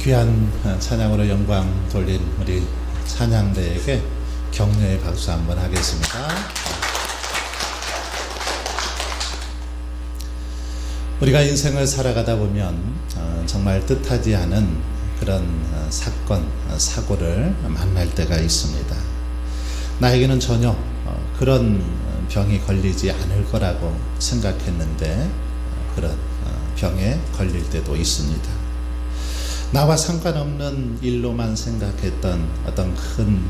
귀한 찬양으로 영광 돌린 우리 찬양대에게 격려의 박수 한번 하겠습니다. 우리가 인생을 살아가다 보면 정말 뜻하지 않은 그런 사건, 사고를 만날 때가 있습니다. 나에게는 전혀 그런 병이 걸리지 않을 거라고 생각했는데 그런 병에 걸릴 때도 있습니다. 나와 상관없는 일로만 생각했던 어떤 큰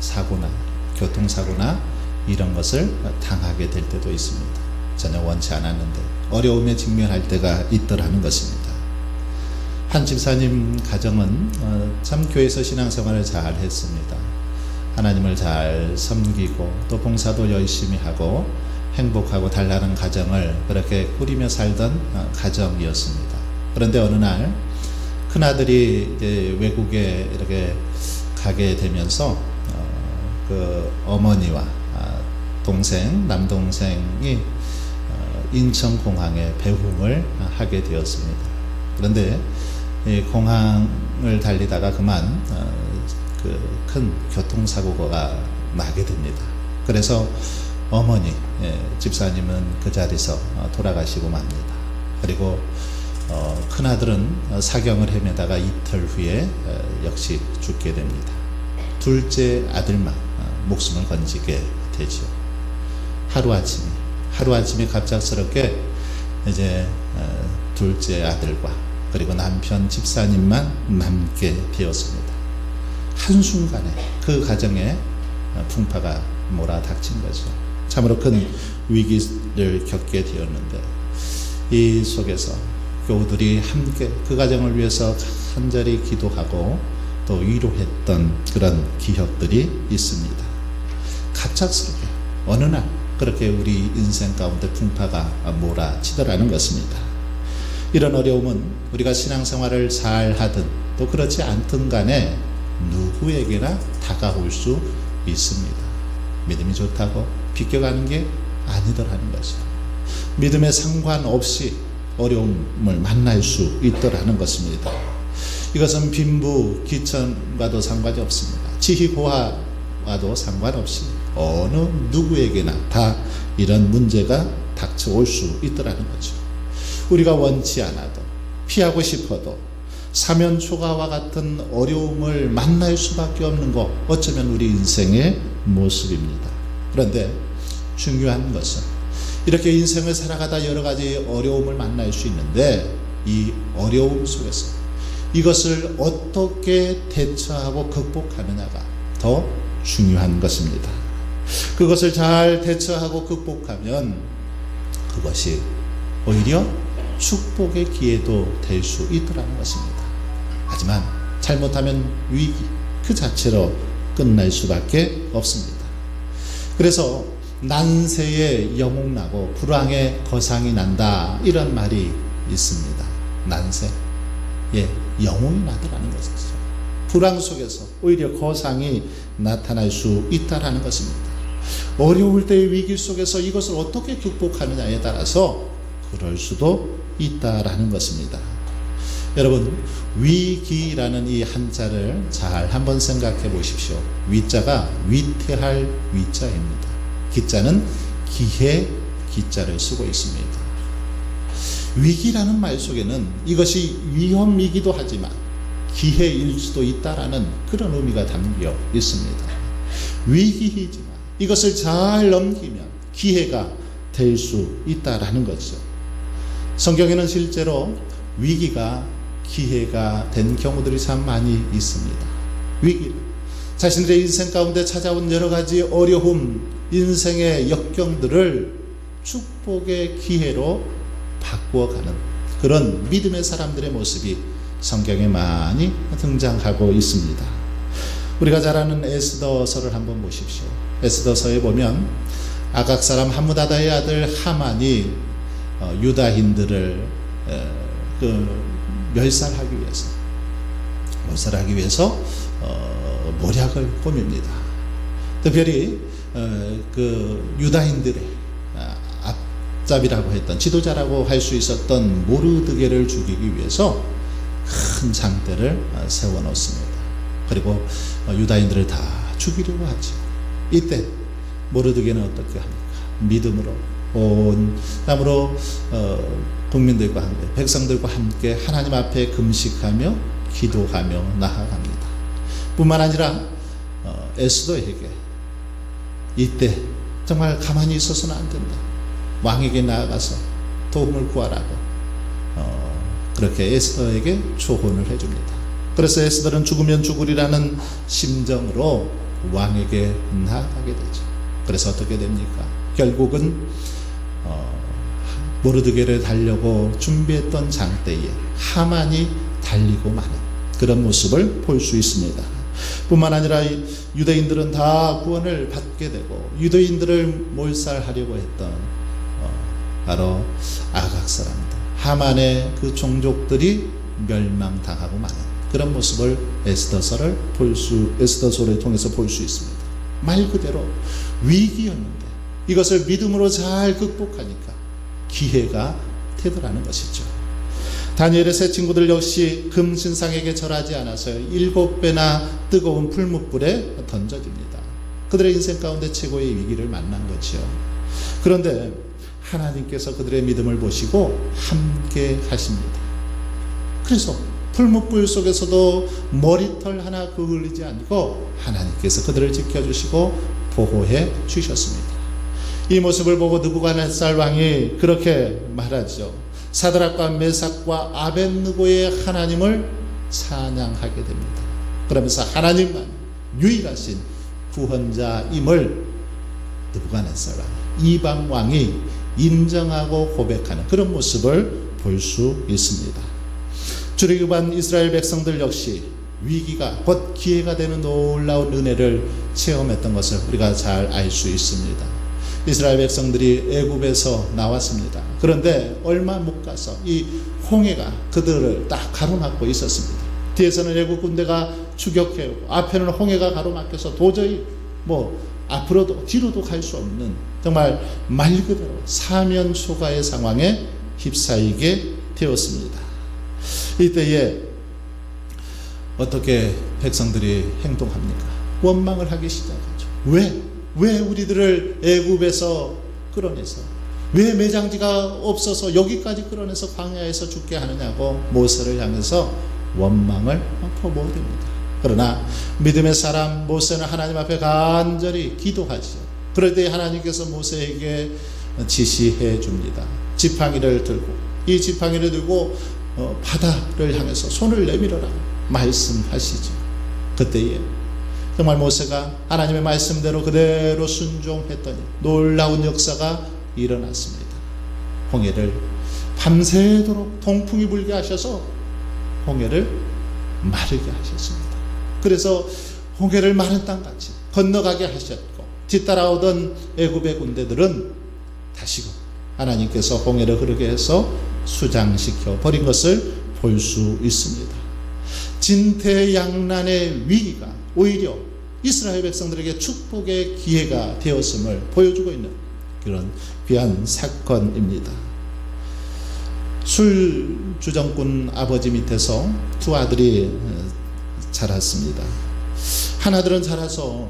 사고나 교통사고나 이런 것을 당하게 될 때도 있습니다. 전혀 원치 않았는데 어려움에 직면할 때가 있더라는 것입니다. 한 집사님 가정은 참 교회에서 신앙생활을 잘 했습니다. 하나님을 잘 섬기고 또 봉사도 열심히 하고 행복하고 단란한 가정을 그렇게 꾸리며 살던 가정이었습니다. 그런데 어느 날 큰아들이 이제 외국에 이렇게 가게 되면서 그 어머니와 남동생이 인천공항에 배웅을 하게 되었습니다. 그런데 이 공항을 달리다가 그만 그 큰 교통사고가 나게 됩니다. 그래서 어머니 집사님은 그 자리에서 돌아가시고 맙니다. 그리고 큰아들은 사경을 헤매다가 이틀 후에 역시 죽게 됩니다. 둘째 아들만 목숨을 건지게 되죠. 하루아침에 갑작스럽게 이제 둘째 아들과 그리고 남편 집사님만 남게 되었습니다. 한순간에 그 가정에 풍파가 몰아닥친 거죠. 참으로 큰 위기를 겪게 되었는데 이 속에서 교우들이 함께 그 가정을 위해서 간절히 기도하고 또 위로했던 그런 기억들이 있습니다. 갑작스럽게 어느 날 그렇게 우리 인생 가운데 풍파가 몰아치더라는 것입니다. 이런 어려움은 우리가 신앙생활을 잘 하든 또 그렇지 않든 간에 누구에게나 다가올 수 있습니다. 믿음이 좋다고 비껴가는 게 아니더라는 거죠. 믿음에 상관없이 어려움을 만날 수 있더라는 것입니다. 이것은 빈부 기천과도 상관이 없습니다. 지희 고하와도 상관없이 어느 누구에게나 다 이런 문제가 닥쳐올 수 있더라는 거죠. 우리가 원치 않아도 피하고 싶어도 사면초가와 같은 어려움을 만날 수밖에 없는 것, 어쩌면 우리 인생의 모습입니다. 그런데 중요한 것은 이렇게 인생을 살아가다 여러 가지 어려움을 만날 수 있는데 이 어려움 속에서 이것을 어떻게 대처하고 극복하느냐가 더 중요한 것입니다. 그것을 잘 대처하고 극복하면 그것이 오히려 축복의 기회도 될 수 있더라는 것입니다. 하지만 잘못하면 위기 그 자체로 끝날 수밖에 없습니다. 그래서 난세에 영웅나고 불황에 거상이 난다 이런 말이 있습니다. 난세 영웅이 나더라는 것이죠. 불황 속에서 오히려 거상이 나타날 수 있다라는 것입니다. 어려울 때의 위기 속에서 이것을 어떻게 극복하느냐에 따라서 그럴 수도 있다라는 것입니다. 여러분, 위기라는 이 한자를 잘 한번 생각해 보십시오. 위자가 위태할 위자입니다. 기자는 기회 기자를 쓰고 있습니다. 위기라는 말 속에는 이것이 위험이기도 하지만 기회일 수도 있다라는 그런 의미가 담겨 있습니다. 위기이지만 이것을 잘 넘기면 기회가 될 수 있다라는 거죠. 성경에는 실제로 위기가 기회가 된 경우들이 참 많이 있습니다. 위기, 자신들의 인생 가운데 찾아온 여러 가지 어려움, 인생의 역경들을 축복의 기회로 바꾸어가는 그런 믿음의 사람들의 모습이 성경에 많이 등장하고 있습니다. 우리가 잘 아는 에스더서를 한번 보십시오. 에스더서에 보면 아각 사람 함므다다의 아들 하만이 유다인들을 멸살하기 위해서 모략을 꾸밉니다. 특별히 그 유다인들의 앞잡이라고 했던 지도자라고 할 수 있었던 모르드게를 죽이기 위해서 큰 장대를 세워놓습니다. 그리고 유다인들을 다 죽이려고 하죠. 이때 모르드게는 어떻게 합니까? 믿음으로 온 땀으로 국민들과 함께 백성들과 함께 하나님 앞에 금식하며 기도하며 나아갑니다. 뿐만 아니라 에스더에게 이때 정말 가만히 있어서는 안 된다. 왕에게 나아가서 도움을 구하라고 그렇게 에스더에게 조언을 해줍니다. 그래서 에스더는 죽으면 죽으리라는 심정으로 왕에게 나아가게 되죠. 그래서 어떻게 됩니까? 결국은 모르드게를 달려고 준비했던 장대에 하만이 달리고 마는 그런 모습을 볼 수 있습니다. 뿐만 아니라 유대인들은 다 구원을 받게 되고 유대인들을 몰살하려고 했던 바로 아각 사람들 하만의 그 종족들이 멸망당하고 마는 그런 모습을 에스더서를 통해서 볼 수 있습니다. 말 그대로 위기였는데 이것을 믿음으로 잘 극복하니까 기회가 되더라는 것이죠. 다니엘의 세 친구들 역시 금신상에게 절하지 않아서 7배나 뜨거운 풀무불에 던져집니다. 그들의 인생 가운데 최고의 위기를 만난 거죠. 그런데 하나님께서 그들의 믿음을 보시고 함께 하십니다. 그래서 풀무불 속에서도 머리털 하나 그을리지 않고 하나님께서 그들을 지켜주시고 보호해 주셨습니다. 이 모습을 보고 느부갓네살 왕이 그렇게 말하죠. 사드락과 메삭과 아벳느고의 하나님을 찬양하게 됩니다. 그러면서 하나님만 유일하신 구원자임을 느부갓네살 왕, 이방 왕이 인정하고 고백하는 그런 모습을 볼 수 있습니다. 출애굽한 이스라엘 백성들 역시 위기가 곧 기회가 되는 놀라운 은혜를 체험했던 것을 우리가 잘 알 수 있습니다. 이스라엘 백성들이 애굽에서 나왔습니다. 그런데 얼마 못 가서 이 홍해가 그들을 딱 가로막고 있었습니다. 뒤에서는 애굽 군대가 추격해오고 앞에는 홍해가 가로막혀서 도저히 앞으로도 뒤로도 갈 수 없는 정말 말 그대로 사면초가의 상황에 휩싸이게 되었습니다. 이때에 어떻게 백성들이 행동합니까? 원망을 하기 시작하죠. 왜 우리들을 애굽에서 끌어내서 왜 매장지가 없어서 여기까지 끌어내서 광야에서 죽게 하느냐고 모세를 향해서 원망을 퍼부어댑니다. 그러나 믿음의 사람 모세는 하나님 앞에 간절히 기도하죠. 그럴 때 하나님께서 모세에게 지시해 줍니다. 지팡이를 들고 이 지팡이를 들고 바다를 향해서 손을 내밀어라 말씀하시죠. 그때에 정말 모세가 하나님의 말씀대로 그대로 순종했더니 놀라운 역사가 일어났습니다. 홍해를 밤새도록 동풍이 불게 하셔서 홍해를 마르게 하셨습니다. 그래서 홍해를 마른 땅같이 건너가게 하셨고 뒤따라오던 애굽의 군대들은 다시금 하나님께서 홍해를 흐르게 해서 수장시켜 버린 것을 볼 수 있습니다. 진퇴양난의 위기가 오히려 이스라엘 백성들에게 축복의 기회가 되었음을 보여주고 있는 그런 귀한 사건입니다. 술주정꾼 아버지 밑에서 두 아들이 자랐습니다. 하나들은 자라서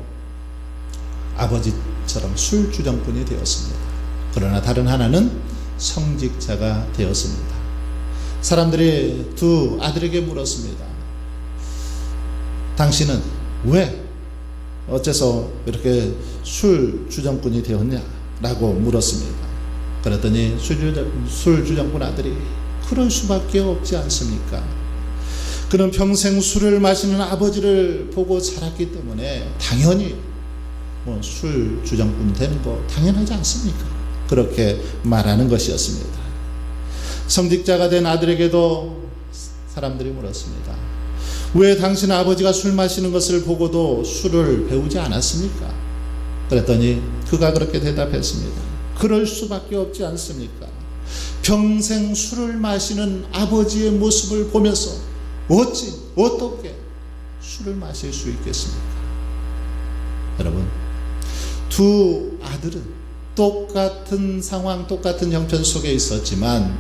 아버지처럼 술주정꾼이 되었습니다. 그러나 다른 하나는 성직자가 되었습니다. 사람들이 두 아들에게 물었습니다. 당신은 왜 어째서 이렇게 술주정꾼이 되었냐? 라고 물었습니다. 그랬더니 술주정꾼 아들이 그럴 수밖에 없지 않습니까? 그는 평생 술을 마시는 아버지를 보고 자랐기 때문에 당연히 술주정꾼 되는 거 당연하지 않습니까? 그렇게 말하는 것이었습니다. 성직자가 된 아들에게도 사람들이 물었습니다. 왜 당신 아버지가 술 마시는 것을 보고도 술을 배우지 않았습니까? 그랬더니 그가 그렇게 대답했습니다. 그럴 수밖에 없지 않습니까? 평생 술을 마시는 아버지의 모습을 보면서 어떻게 술을 마실 수 있겠습니까? 여러분, 두 아들은 똑같은 상황, 똑같은 형편 속에 있었지만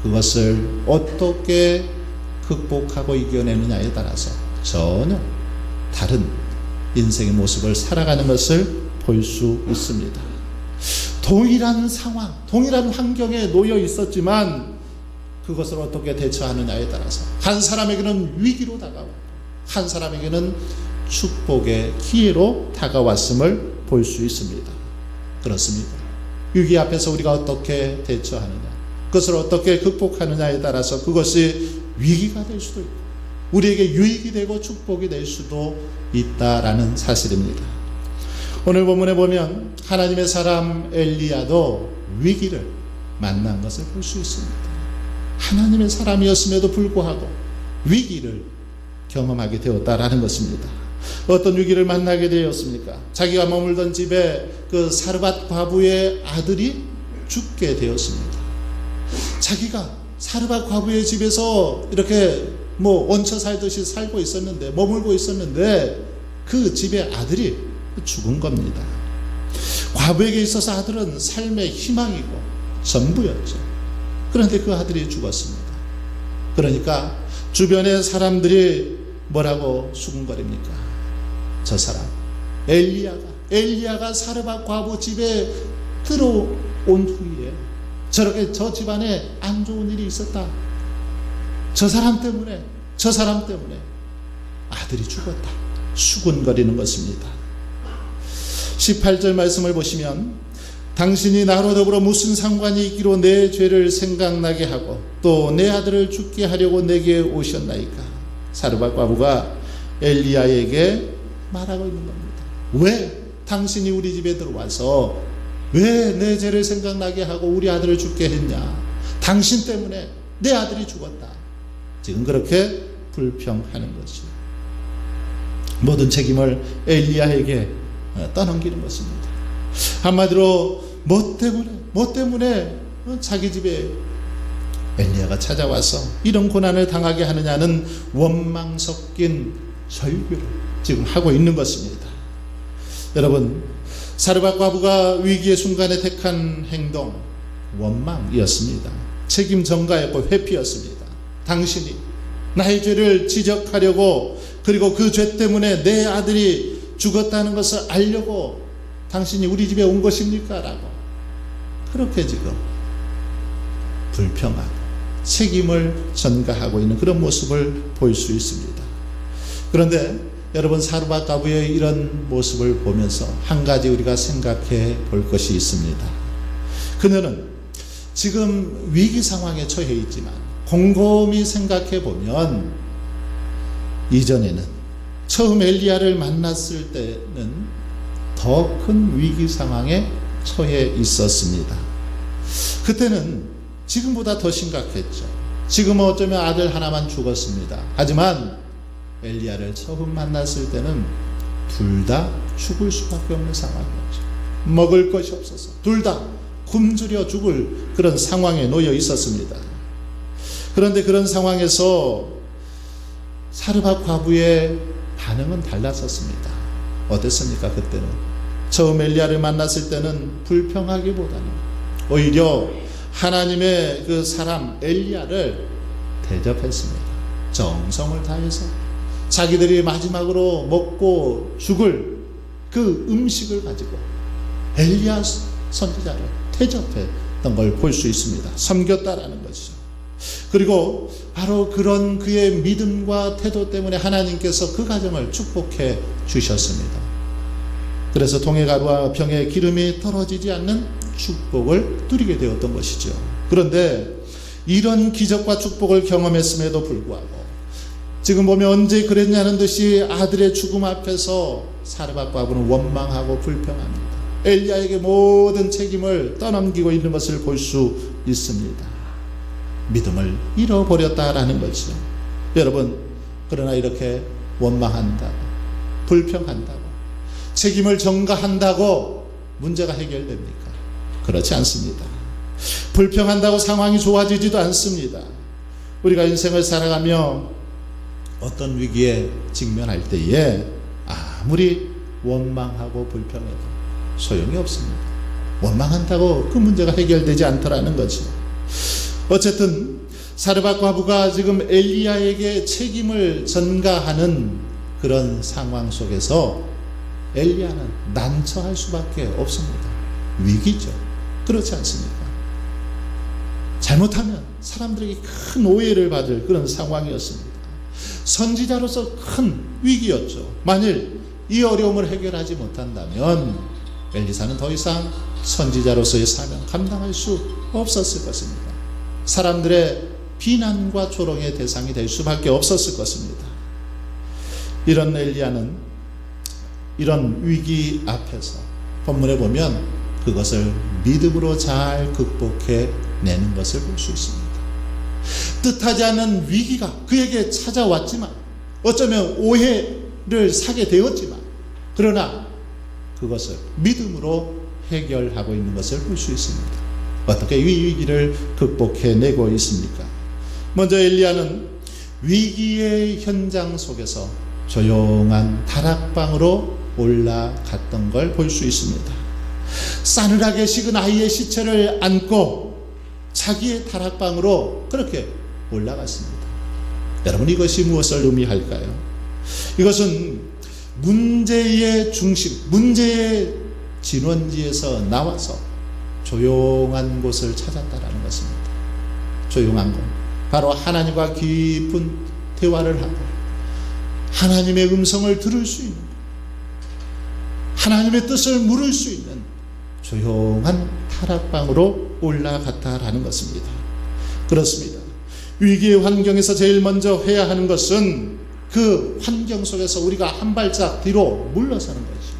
그것을 어떻게 극복하고 이겨내느냐에 따라서 전혀 다른 인생의 모습을 살아가는 것을 볼 수 있습니다. 동일한 상황, 동일한 환경에 놓여 있었지만 그것을 어떻게 대처하느냐에 따라서 한 사람에게는 위기로 다가왔고 한 사람에게는 축복의 기회로 다가왔음을 볼 수 있습니다. 그렇습니다. 위기 앞에서 우리가 어떻게 대처하느냐, 그것을 어떻게 극복하느냐에 따라서 그것이 위기가 될 수도 있고 우리에게 유익이 되고 축복이 될 수도 있다라는 사실입니다. 오늘 본문에 보면 하나님의 사람 엘리야도 위기를 만난 것을 볼 수 있습니다. 하나님의 사람이었음에도 불구하고 위기를 경험하게 되었다라는 것입니다. 어떤 위기를 만나게 되었습니까? 자기가 머물던 집에 그 사르밧 과부의 아들이 죽게 되었습니다. 자기가 사르밧 과부의 집에서 이렇게 얹혀 살듯이 살고 있었는데, 머물고 있었는데 그 집의 아들이 죽은 겁니다. 과부에게 있어서 아들은 삶의 희망이고 전부였죠. 그런데 그 아들이 죽었습니다. 그러니까 주변의 사람들이 뭐라고 수군거립니까? 저 사람 엘리야가 사르밧 과부 집에 들어온 후에 저렇게 저 집안에 안 좋은 일이 있었다. 저 사람 때문에 아들이 죽었다. 수군거리는 것입니다. 18절 말씀을 보시면 당신이 나로 더불어 무슨 상관이 있기로 내 죄를 생각나게 하고 또 내 아들을 죽게 하려고 내게 오셨나이까. 사르밧 과부가 엘리야에게 말하고 있는 겁니다. 왜 당신이 우리 집에 들어와서 왜 내 죄를 생각나게 하고 우리 아들을 죽게 했냐? 당신 때문에 내 아들이 죽었다. 지금 그렇게 불평하는 것이죠. 모든 책임을 엘리야에게 떠넘기는 것입니다. 한마디로 뭐 때문에 자기 집에 엘리야가 찾아와서 이런 고난을 당하게 하느냐는 원망 섞인 절규를 지금 하고 있는 것입니다. 여러분, 사르밧 과부가 위기의 순간에 택한 행동, 원망이었습니다. 책임 전가였고 회피였습니다. 당신이 나의 죄를 지적하려고, 그리고 그 죄 때문에 내 아들이 죽었다는 것을 알려고 당신이 우리 집에 온 것입니까? 라고 그렇게 지금 불평하고 책임을 전가하고 있는 그런 모습을 볼 수 있습니다. 그런데 여러분, 사르밧 과부의 이런 모습을 보면서 한 가지 우리가 생각해 볼 것이 있습니다. 그녀는 지금 위기 상황에 처해 있지만 곰곰이 생각해 보면 이전에는 처음 엘리야를 만났을 때는 더 큰 위기 상황에 처해 있었습니다. 그때는 지금보다 더 심각했죠. 지금은 어쩌면 아들 하나만 죽었습니다. 하지만 엘리야를 처음 만났을 때는 둘 다 죽을 수밖에 없는 상황이었죠. 먹을 것이 없어서 둘 다 굶주려 죽을 그런 상황에 놓여 있었습니다. 그런데 그런 상황에서 사르밧 과부의 반응은 달랐었습니다. 어땠습니까? 그때는 처음 엘리야를 만났을 때는 불평하기보다는 오히려 하나님의 그 사람 엘리야를 대접했습니다. 정성을 다해서 자기들이 마지막으로 먹고 죽을 그 음식을 가지고 엘리야 선지자를 대접했던 걸 볼 수 있습니다. 섬겼다라는 것이죠. 그리고 바로 그런 그의 믿음과 태도 때문에 하나님께서 그 가정을 축복해 주셨습니다. 그래서 동해 가루와 병에 기름이 떨어지지 않는 축복을 누리게 되었던 것이죠. 그런데 이런 기적과 축복을 경험했음에도 불구하고 지금 보면 언제 그랬냐는 듯이 아들의 죽음 앞에서 사르밧 과부는 원망하고 불평합니다. 엘리야에게 모든 책임을 떠넘기고 있는 것을 볼 수 있습니다. 믿음을 잃어버렸다라는 거죠. 여러분, 그러나 이렇게 원망한다고, 불평한다고, 책임을 전가한다고 문제가 해결됩니까? 그렇지 않습니다. 불평한다고 상황이 좋아지지도 않습니다. 우리가 인생을 살아가며 어떤 위기에 직면할 때에 아무리 원망하고 불평해도 소용이 없습니다. 원망한다고 그 문제가 해결되지 않더라는 거죠. 어쨌든 사르밧 과부가 지금 엘리야에게 책임을 전가하는 그런 상황 속에서 엘리야는 난처할 수밖에 없습니다. 위기죠. 그렇지 않습니까? 잘못하면 사람들에게 큰 오해를 받을 그런 상황이었습니다. 선지자로서 큰 위기였죠. 만일 이 어려움을 해결하지 못한다면 엘리사는 더 이상 선지자로서의 사명 감당할 수 없었을 것입니다. 사람들의 비난과 조롱의 대상이 될 수밖에 없었을 것입니다. 이런 엘리야는 이런 위기 앞에서 본문에 보면 그것을 믿음으로 잘 극복해 내는 것을 볼 수 있습니다. 뜻하지 않은 위기가 그에게 찾아왔지만, 어쩌면 오해를 사게 되었지만, 그러나 그것을 믿음으로 해결하고 있는 것을 볼 수 있습니다. 어떻게 이 위기를 극복해내고 있습니까? 먼저 엘리야는 위기의 현장 속에서 조용한 다락방으로 올라갔던 걸 볼 수 있습니다. 싸늘하게 식은 아이의 시체를 안고 자기의 다락방으로 그렇게 올라갔습니다. 여러분, 이것이 무엇을 의미할까요? 이것은 문제의 중심, 문제의 진원지에서 나와서 조용한 곳을 찾았다라는 것입니다. 조용한 곳, 바로 하나님과 깊은 대화를 하고 하나님의 음성을 들을 수 있는, 하나님의 뜻을 물을 수 있는 조용한 다락방으로 올라갔다라는 것입니다. 그렇습니다. 위기의 환경에서 제일 먼저 해야 하는 것은 그 환경 속에서 우리가 한 발짝 뒤로 물러서는 것이죠.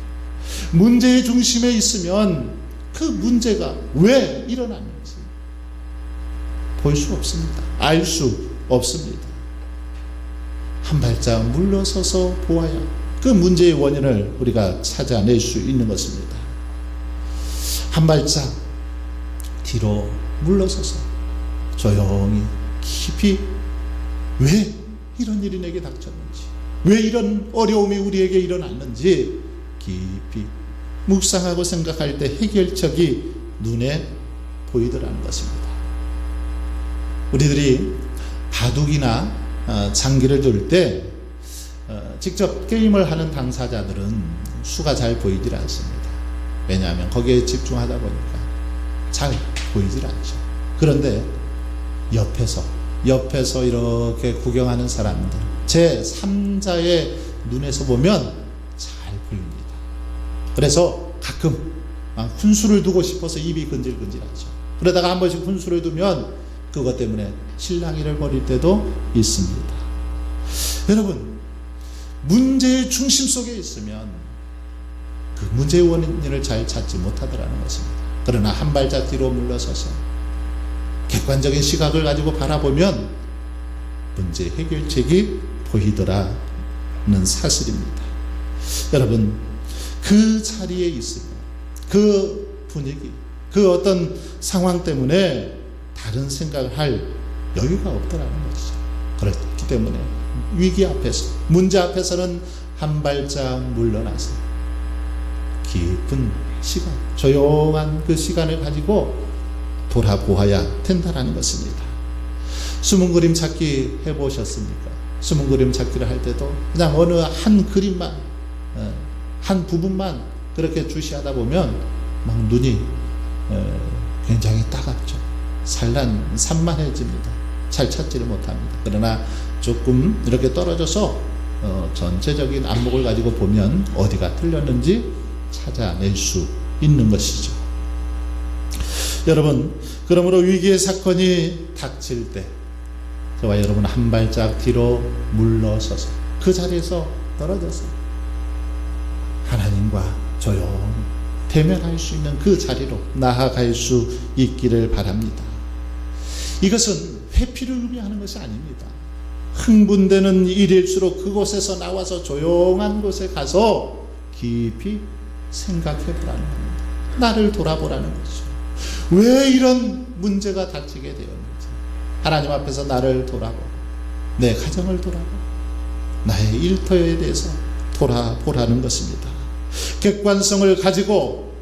문제의 중심에 있으면 그 문제가 왜 일어났는지 볼 수 없습니다. 알 수 없습니다. 한 발짝 물러서서 보아야 그 문제의 원인을 우리가 찾아낼 수 있는 것입니다. 한 발짝 뒤로 물러서서 조용히 깊이 왜 이런 일이 내게 닥쳤는지, 왜 이런 어려움이 우리에게 일어났는지 깊이 묵상하고 생각할 때 해결책이 눈에 보이더라는 것입니다. 우리들이 바둑이나 장기를 둘 때 직접 게임을 하는 당사자들은 수가 잘 보이질 않습니다. 왜냐하면 거기에 집중하다 보니까 잘 보이질 않죠. 그런데 옆에서 이렇게 구경하는 사람들, 제3자의 눈에서 보면 잘 보입니다. 그래서 가끔 훈수를 두고 싶어서 입이 근질근질하죠. 그러다가 한 번씩 훈수를 두면 그것 때문에 실랑이를 벌일 때도 있습니다. 여러분, 문제의 중심 속에 있으면 그 문제의 원인을 잘 찾지 못하더라는 것입니다. 그러나 한 발짝 뒤로 물러서서 객관적인 시각을 가지고 바라보면 문제 해결책이 보이더라는 사실입니다. 여러분, 그 자리에 있으면 그 분위기, 그 어떤 상황 때문에 다른 생각을 할 여유가 없더라는 것이죠. 그렇기 때문에 위기 앞에서, 문제 앞에서는 한 발짝 물러나서 깊은 시간, 조용한 그 시간을 가지고 돌아보아야 된다는 것입니다. 숨은 그림 찾기 해보셨습니까? 숨은 그림 찾기를 할 때도 그냥 어느 한 그림만, 한 부분만 그렇게 주시하다 보면 막 눈이 굉장히 따갑죠. 산만해집니다. 잘 찾지를 못합니다. 그러나 조금 이렇게 떨어져서 전체적인 안목을 가지고 보면 어디가 틀렸는지 찾아낼 수 있는 것이죠. 여러분, 그러므로 위기의 사건이 닥칠 때 저와 여러분 한 발짝 뒤로 물러서서 그 자리에서 떨어져서 하나님과 조용히 대면할 수 있는 그 자리로 나아갈 수 있기를 바랍니다. 이것은 회피를 의미하는 것이 아닙니다. 흥분되는 일일수록 그곳에서 나와서 조용한 곳에 가서 깊이 생각해 보라는 겁니다. 나를 돌아보라는 거죠. 왜 이런 문제가 닥치게 되었는지 하나님 앞에서 나를 돌아보고, 내 가정을 돌아보고, 나의 일터에 대해서 돌아보라는 것입니다. 객관성을 가지고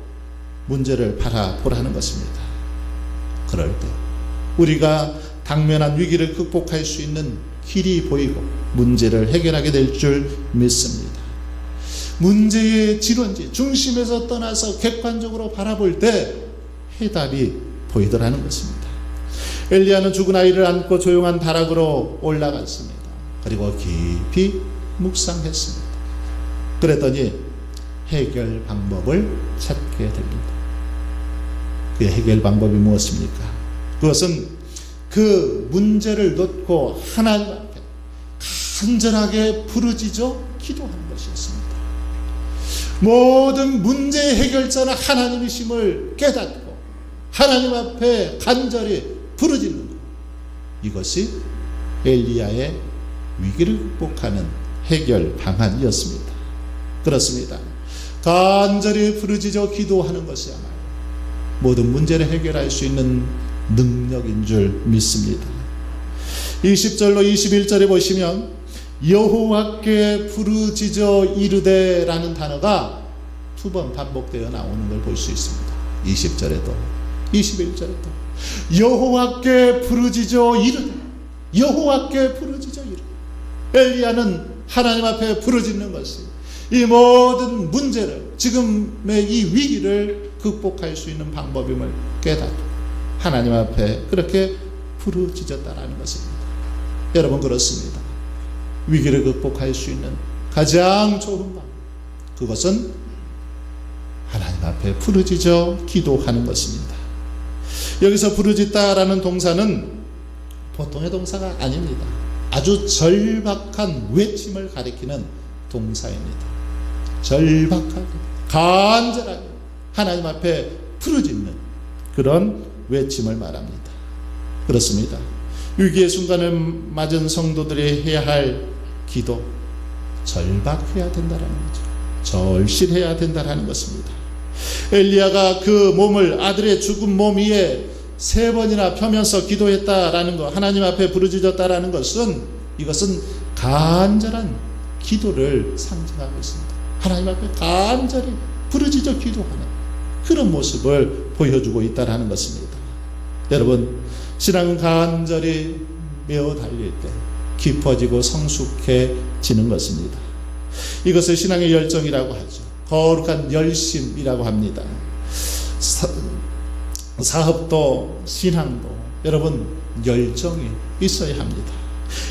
문제를 바라보라는 것입니다. 그럴 때 우리가 당면한 위기를 극복할 수 있는 길이 보이고 문제를 해결하게 될 줄 믿습니다. 문제의 질원지 중심에서 떠나서 객관적으로 바라볼 때 해답이 보이더라는 것입니다. 엘리야는 죽은 아이를 안고 조용한 다락으로 올라갔습니다. 그리고 깊이 묵상했습니다. 그랬더니 해결 방법을 찾게 됩니다. 그의 해결 방법이 무엇입니까? 그것은 그 문제를 놓고 하나님 앞에 간절하게 부르짖어 기도하는 것이었습니다. 모든 문제의 해결자는 하나님이심을 깨닫고 하나님 앞에 간절히 부르짖는 것, 이것이 엘리야의 위기를 극복하는 해결 방안이었습니다. 그렇습니다. 간절히 부르짖어 기도하는 것이야말로 모든 문제를 해결할 수 있는 능력인 줄 믿습니다. 20절로 21절에 보시면 여호와께 부르짖어 이르되 라는 단어가 두 번 반복되어 나오는 걸 볼 수 있습니다. 20절에도 21절에도 여호와께 부르짖어 이르되, 여호와께 부르짖어 이르되. 엘리야는 하나님 앞에 부르짖는 것이 이 모든 문제를, 지금의 이 위기를 극복할 수 있는 방법임을 깨닫고 하나님 앞에 그렇게 부르짖었다라는 것입니다. 여러분, 그렇습니다. 위기를 극복할 수 있는 가장 좋은 방법, 그것은 하나님 앞에 부르짖어 기도하는 것입니다. 여기서 부르짖다라는 동사는 보통의 동사가 아닙니다. 아주 절박한 외침을 가리키는 동사입니다. 절박하게, 간절하게 하나님 앞에 부르짖는 그런 외침을 말합니다. 그렇습니다. 위기의 순간을 맞은 성도들이 해야 할 기도, 절박해야 된다는 거죠. 절실해야 된다는 것입니다. 엘리야가 그 몸을 아들의 죽은 몸 위에 3번이나 펴면서 기도했다라는 것, 하나님 앞에 부르짖었다라는 것은, 이것은 간절한 기도를 상징하고 있습니다. 하나님 앞에 간절히 부르짖어 기도하는 그런 모습을 보여주고 있다는 것입니다. 여러분, 신앙은 간절히 메어 달릴 때 깊어지고 성숙해지는 것입니다. 이것을 신앙의 열정이라고 하죠. 거룩한 열심이라고 합니다. 사업도 신앙도 여러분 열정이 있어야 합니다.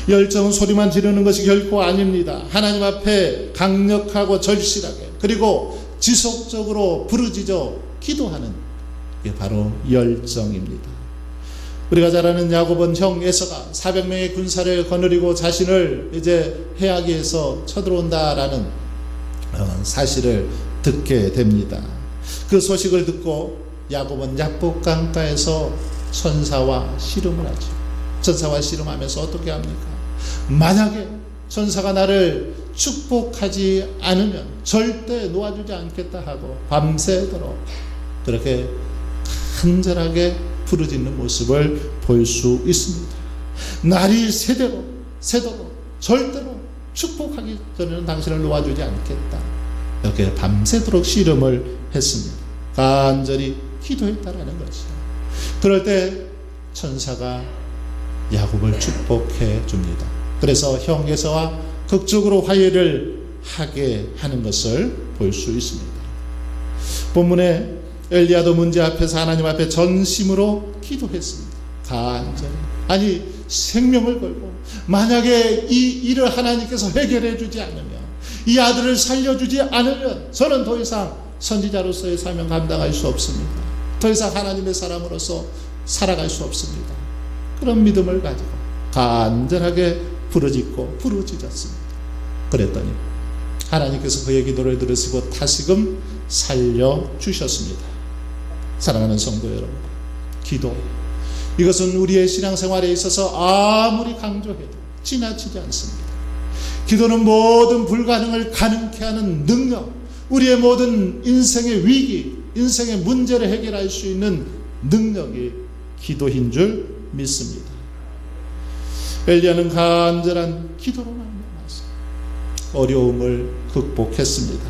열정은 소리만 지르는 것이 결코 아닙니다. 하나님 앞에 강력하고 절실하게 그리고 지속적으로 부르짖어 기도하는 게 바로 열정입니다. 우리가 잘 아는 야곱은 형 에서가 400명의 군사를 거느리고 자신을 이제 해하기에서 쳐들어온다라는 사실을 듣게 됩니다. 그 소식을 듣고 야곱은 야복 강가에서 천사와 씨름을 하죠. 천사와 씨름하면서 어떻게 합니까? 만약에 천사가 나를 축복하지 않으면 절대 놓아주지 않겠다 하고 밤새도록 그렇게 간절하게 부르짖는 모습을 볼 수 있습니다. 날이 새도록 절대로 축복하기 전에는 당신을 놓아주지 않겠다. 이렇게 밤새도록 씨름을 했습니다. 간절히 기도했다라는 것이죠. 그럴 때 천사가 야곱을 축복해 줍니다. 그래서 형 에서와 극적으로 화해를 하게 하는 것을 볼 수 있습니다. 본문에 엘리야도 문제 앞에서 하나님 앞에 전심으로 기도했습니다. 간절히, 아니 생명을 걸고, 만약에 이 일을 하나님께서 해결해 주지 않으면, 이 아들을 살려주지 않으면 저는 더 이상 선지자로서의 사명 감당할 수 없습니다. 더 이상 하나님의 사람으로서 살아갈 수 없습니다. 그런 믿음을 가지고 간절하게 부르짖었습니다. 그랬더니 하나님께서 그의 기도를 들으시고 다시금 살려주셨습니다. 사랑하는 성도 여러분, 기도, 이것은 우리의 신앙생활에 있어서 아무리 강조해도 지나치지 않습니다. 기도는 모든 불가능을 가능케 하는 능력, 우리의 모든 인생의 위기, 인생의 문제를 해결할 수 있는 능력이 기도인 줄 믿습니다. 엘리야는 간절한 기도로 말미암아서 어려움을 극복했습니다.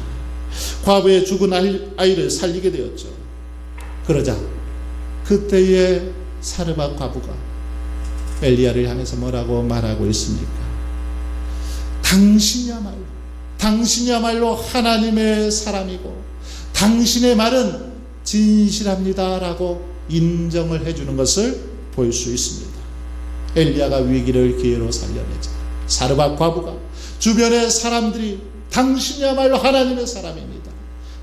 과부의 죽은 아이를 살리게 되었죠. 그러자 그때의 사르밧 과부가 엘리야를 향해서 뭐라고 말하고 있습니까? 당신이야말로 하나님의 사람이고 당신의 말은 진실합니다라고 인정을 해주는 것을 볼 수 있습니다. 엘리야가 위기를 기회로 살려내자 사르밧 과부가 주변의 사람들이 당신이야말로 하나님의 사람입니다.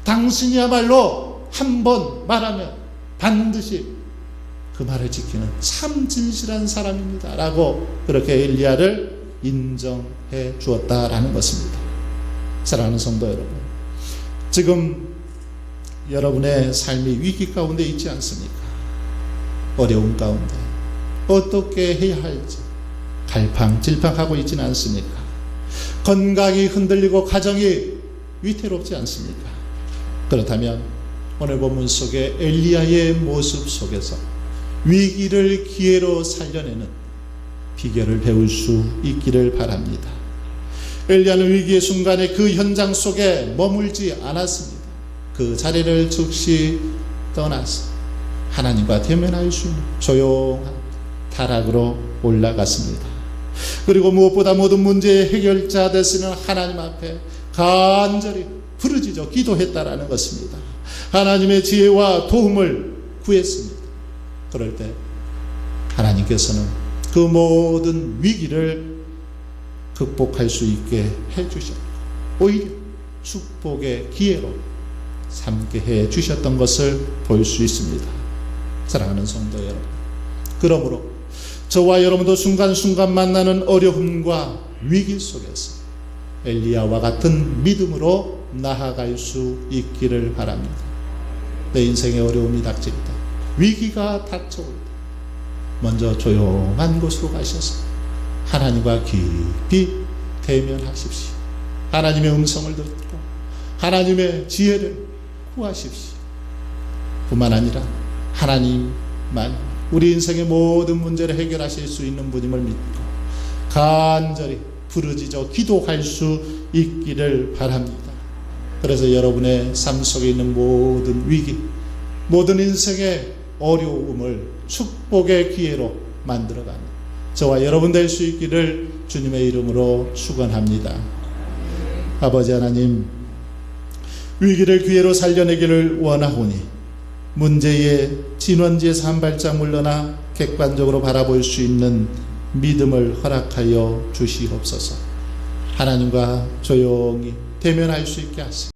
당신이야말로 한 번 말하면 반드시 그 말을 지키는 참 진실한 사람입니다 라고 그렇게 엘리야를 인정해 주었다라는 것입니다. 사랑하는 성도 여러분, 지금 여러분의 삶이 위기 가운데 있지 않습니까? 어려움 가운데 어떻게 해야 할지 갈팡질팡하고 있지는 않습니까? 건강이 흔들리고 가정이 위태롭지 않습니까? 그렇다면 오늘 본문 속에 엘리야의 모습 속에서 위기를 기회로 살려내는 비결을 배울 수 있기를 바랍니다. 엘리야는 위기의 순간에 그 현장 속에 머물지 않았습니다. 그 자리를 즉시 떠나서 하나님과 대면할 수 있는 조용한 타락으로 올라갔습니다. 그리고 무엇보다 모든 문제의 해결자 되시는 하나님 앞에 간절히 부르짖어 기도했다라는 것입니다. 하나님의 지혜와 도움을 구했습니다. 그럴 때 하나님께서는 그 모든 위기를 극복할 수 있게 해주셨고 오히려 축복의 기회로 삼게 해주셨던 것을 볼 수 있습니다. 사랑하는 성도 여러분, 그러므로 저와 여러분도 순간순간 만나는 어려움과 위기 속에서 엘리야와 같은 믿음으로 나아갈 수 있기를 바랍니다. 내 인생에 어려움이 닥칠 때, 위기가 닥쳐올 때 먼저 조용한 곳으로 가셔서 하나님과 깊이 대면하십시오. 하나님의 음성을 듣고 하나님의 지혜를 구하십시오. 뿐만 아니라 하나님만 우리 인생의 모든 문제를 해결하실 수 있는 분임을 믿고 간절히 부르짖어 기도할 수 있기를 바랍니다. 그래서 여러분의 삶 속에 있는 모든 위기, 모든 인생의 어려움을 축복의 기회로 만들어가는 저와 여러분 될 수 있기를 주님의 이름으로 축원합니다. 아버지 하나님, 위기를 기회로 살려내기를 원하오니 문제의 진원지에서 한 발짝 물러나 객관적으로 바라볼 수 있는 믿음을 허락하여 주시옵소서. 하나님과 조용히 대면할 수 있게 하시고